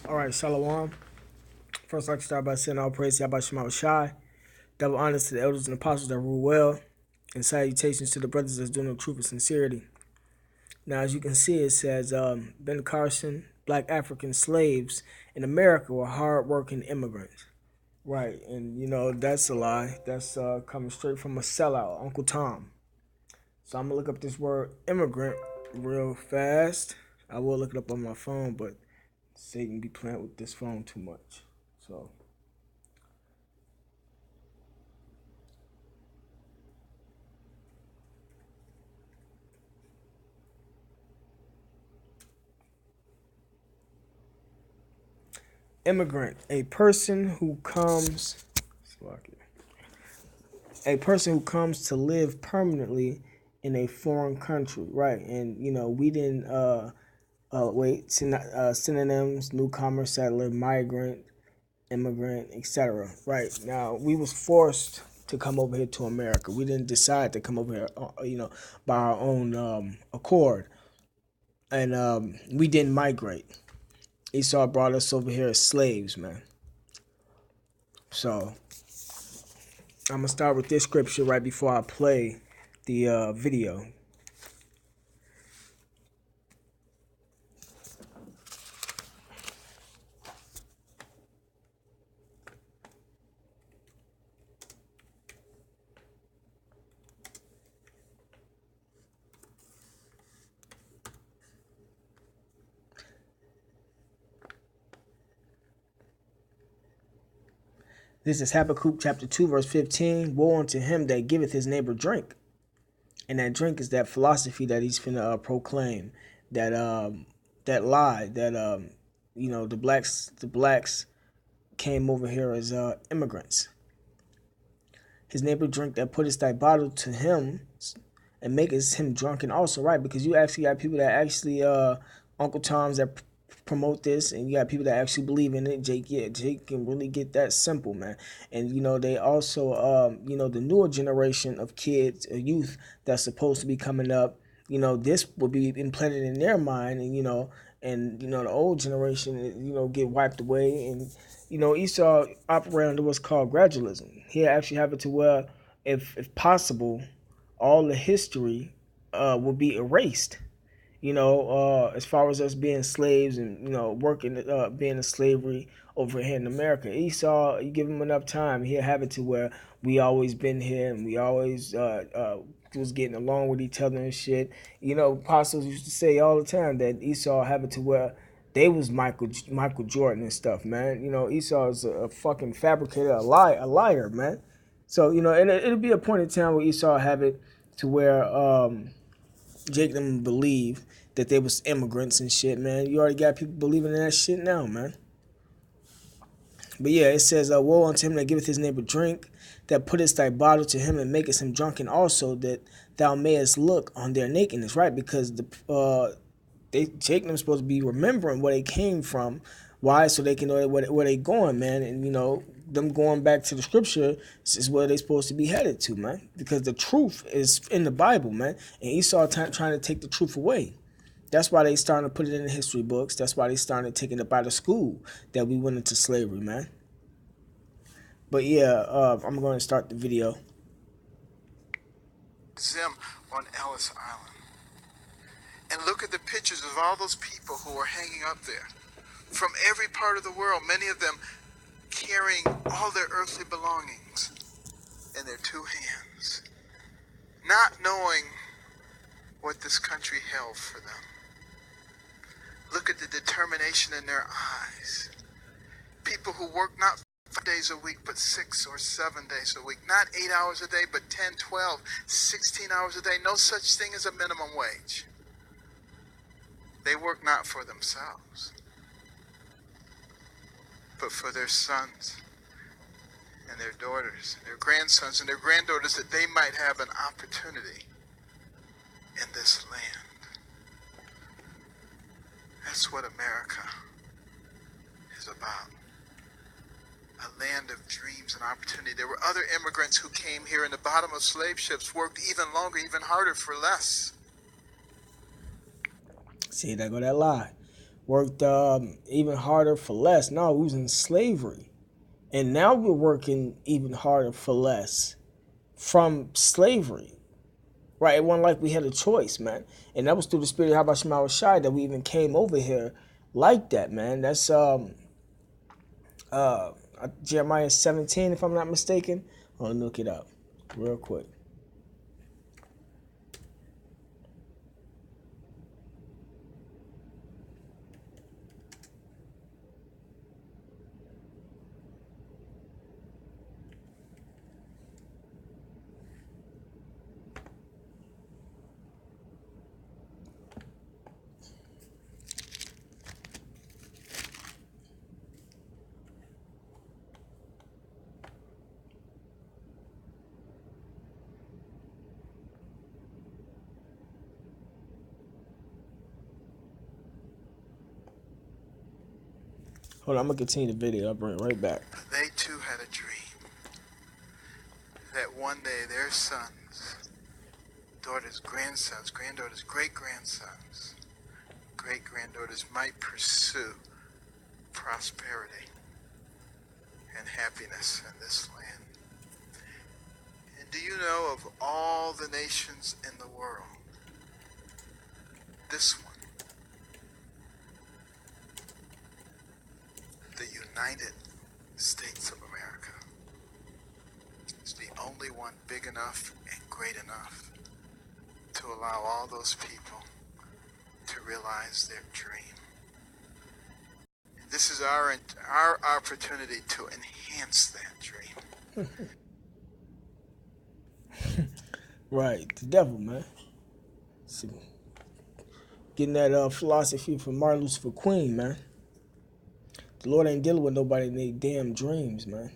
All right, Shalom. First, I'd like to start by saying all praise to Yahweh Shema Shai. Double honors to the elders and apostles that rule well, and salutations to the brothers that's doing the truth with sincerity. Now, as you can see, it says Ben Carson, black African slaves in America were hard-working immigrants. Right, and that's a lie. That's coming straight from a sellout, Uncle Tom. So I'm gonna look up this word immigrant real fast. I will look it up on my phone, but Satan be playing with this phone too much. So immigrant, a person who comes to live permanently in a foreign country, right? And we didn't synonyms: newcomer, settler, migrant, immigrant, etc. Right now, we was forced to come over here to America. We didn't decide to come over here, by our own accord, and we didn't migrate. Esau brought us over here as slaves, man. So I'm gonna start with this scripture right before I play the video. This is Habakkuk chapter 2, verse 15. Woe unto him that giveth his neighbor drink. And that drink is that philosophy that he's finna proclaim. That lie that the blacks came over here as immigrants. His neighbor drink that putteth thy bottle to him and maketh him drunken also, right? Because you actually got people that actually Uncle Toms that promote this, and you got people that actually believe in it. Jake can really get that simple, man. And they also the newer generation of kids, youth that's supposed to be coming up, this will be implanted in their mind, and the old generation get wiped away. And Esau operated under what's called gradualism. He actually have it to where if possible all the history will be erased. As far as us being slaves and working, being in slavery over here in America. Esau, you give him enough time, he'll have it to where we always been here and we always was getting along with each other and shit. Apostles used to say all the time that Esau have it to where they was Michael Jordan and stuff, man. Esau is a fucking fabricator, a liar, man. So and it'll be a point in time where Esau have it to where Jake them believe that they was immigrants and shit, man. You already got people believing in that shit now, man. But yeah, it says, woe unto him that giveth his neighbor drink, that puttest thy bottle to him and makest him drunken also, that thou mayest look on their nakedness, right? Because Jake them supposed to be remembering where they came from. Why? So they can know where they going, man. And them going back to the scripture is where they supposed to be headed to, man. Because the truth is in the Bible, man. And Esau trying to take the truth away. That's why they starting to put it in the history books. That's why they started taking it by the school that we went into slavery, man. But yeah, I'm going to start the video. Zim on Ellis Island. And look at the pictures of all those people who are hanging up there. From every part of the world, many of them carrying all their earthly belongings in their two hands, not knowing what this country held for them. Look at the determination in their eyes. People who work not 5 days a week, but 6 or 7 days a week. Not 8 hours a day, but 10, 12, 16 hours a day. No such thing as a minimum wage. They work not for themselves, but for their sons and their daughters, their grandsons and their granddaughters, that they might have an opportunity in this land. That's what America is about. A land of dreams and opportunity. There were other immigrants who came here in the bottom of slave ships, worked even longer, even harder for less. See, there go that lie. worked even harder for less. No, we was in slavery. And now we're working even harder for less from slavery. Right? It wasn't like we had a choice, man. And that was through the spirit of Habashim Shai that we even came over here like that, man. That's uh Jeremiah 17, if I'm not mistaken. I'll look it up real quick. Hold on, I'm gonna continue the video. I'll bring it right back. They too had a dream that one day their sons, daughters, grandsons, granddaughters, great-grandsons, great-granddaughters might pursue prosperity and happiness in this land. And do you know, of all the nations in the world, this one, the United States of America, is the only one big enough and great enough to allow all those people to realize their dream. This is our opportunity to enhance that dream. Right, the devil, man. See, getting that philosophy from Martin Luther King, man. The Lord ain't dealing with nobody in their damn dreams, man.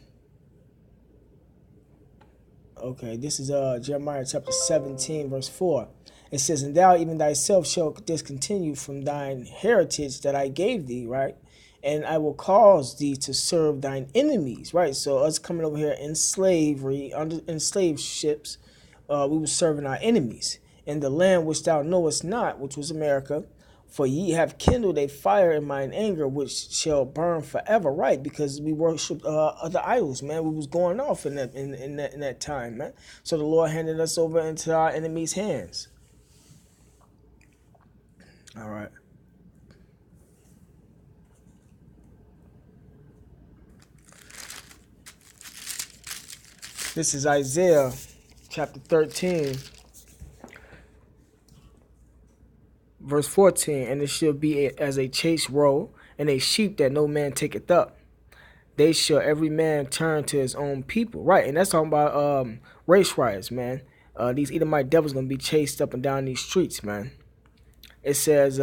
Okay, this is Jeremiah chapter 17, verse 4. It says, and thou even thyself shalt discontinue from thine heritage that I gave thee, right? And I will cause thee to serve thine enemies, right? So us coming over here in slavery, under enslaved ships, we were serving our enemies. In the land which thou knowest not, which was America, for ye have kindled a fire in mine anger, which shall burn forever, right? Because we worshipped other idols, man. We was going off in that time, man. So the Lord handed us over into our enemies' hands. All right. This is Isaiah chapter 13, verse 14. And it shall be as a chased roe, and a sheep that no man taketh up. They shall every man turn to his own people. Right, and that's talking about race riots, man. These Edomite devils going to be chased up and down these streets, man. It says,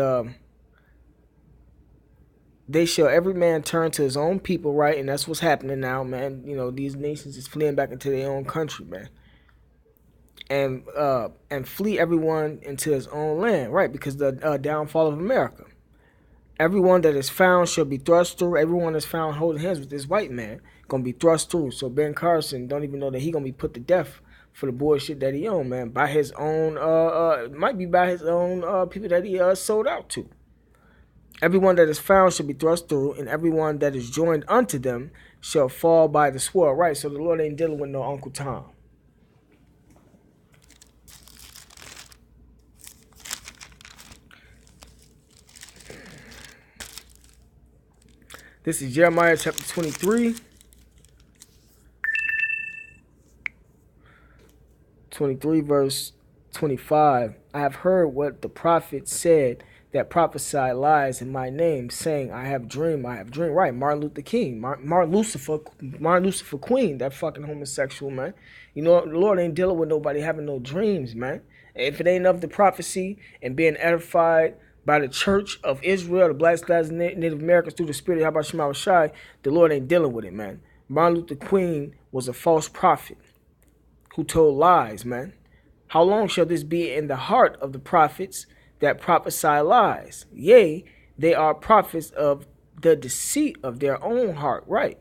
they shall every man turn to his own people, right? And that's what's happening now, man. You know, these nations is fleeing back into their own country, man. And flee everyone into his own land, right? Because the downfall of America. Everyone that is found shall be thrust through. Everyone that's found holding hands with this white man gonna be thrust through. So Ben Carson don't even know that he gonna be put to death for the bullshit that he own, man. By his own, might be by his own people that he sold out to. Everyone that is found shall be thrust through, and everyone that is joined unto them shall fall by the sword. Right, so the Lord ain't dealing with no Uncle Tom. This is Jeremiah chapter 23. 23 verse 25. I have heard what the prophet said that prophesied lies in my name, saying, I have dreamed, I have dreamed. Right, Martin Luther King, Martin Lucifer Queen, that fucking homosexual, man. You know, the Lord ain't dealing with nobody having no dreams, man. If it ain't of the prophecy and being edified by the Church of Israel, the Black Lives Native Americans through the Spirit of Habashim Shai, the Lord ain't dealing with it, man. Martin Luther King was a false prophet who told lies, man. How long shall this be in the heart of the prophets that prophesy lies? Yea, they are prophets of the deceit of their own heart, right?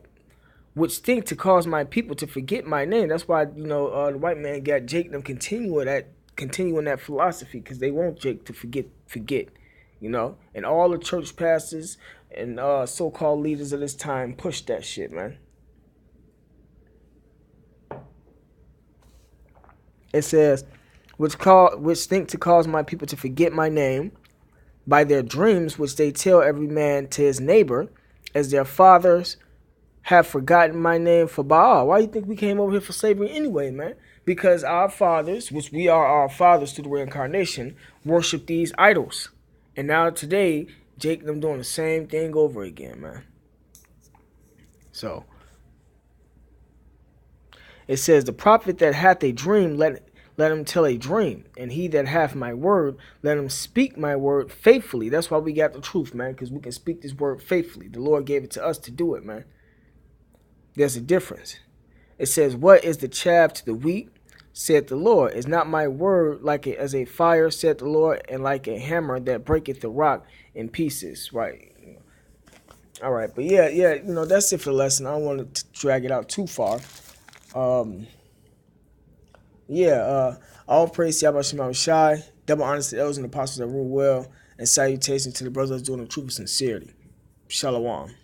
Which think to cause my people to forget my name. That's why, you know, the white man got Jake them continuing that philosophy, because they want Jake to forget And all the church pastors and so-called leaders of this time push that shit, man. It says, which think to cause my people to forget my name by their dreams, which they tell every man to his neighbor, as their fathers have forgotten my name for Baal. Why do you think we came over here for slavery anyway, man? Because our fathers, which we are our fathers through the reincarnation, worship these idols. And now today, Jake and them doing the same thing over again, man. So, it says, the prophet that hath a dream, let him tell a dream. And he that hath my word, let him speak my word faithfully. That's why we got the truth, man, because we can speak this word faithfully. The Lord gave it to us to do it, man. There's a difference. It says, what is the chaff to the wheat? Said the Lord. Is not my word like as a fire, said the Lord, and like a hammer that breaketh the rock in pieces. Right. All right. But yeah, that's it for the lesson. I don't want to drag it out too far. All praise to Yahweh Shema Shai. Double honors to the elders and apostles that rule well. And salutations to the brothers doing the truth with sincerity. Shalom.